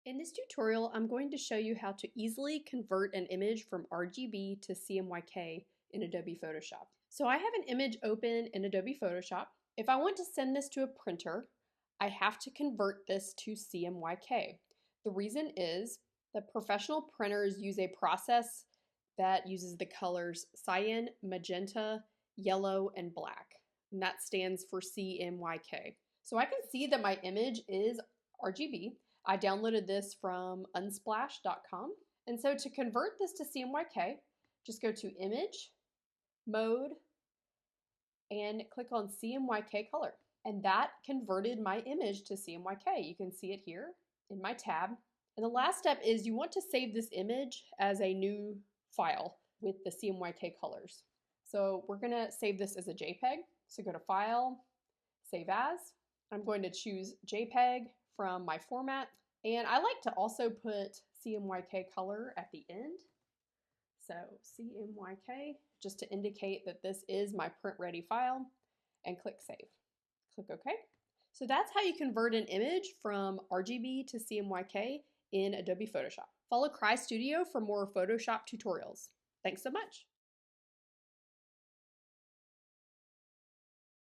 In this tutorial, I'm going to show you how to easily convert an image from RGB to CMYK in Adobe Photoshop. So I have an image open in Adobe Photoshop. If I want to send this to a printer, I have to convert this to CMYK. The reason is that professional printers use a process that uses the colors cyan, magenta, yellow, and black. And that stands for CMYK. So I can see that my image is RGB. I downloaded this from unsplash.com. And so to convert this to CMYK, just go to Image, Mode, and click on CMYK Color. And that converted my image to CMYK. You can see it here in my tab. And the last step is you want to save this image as a new file with the CMYK colors. So we're going to save this as a JPEG. So go to File, Save As. I'm going to choose JPEG from my format. And I like to also put CMYK color at the end. So CMYK, just to indicate that this is my print ready file, and click Save. Click OK. So that's how you convert an image from RGB to CMYK in Adobe Photoshop. Follow Cry Studio for more Photoshop tutorials. Thanks so much.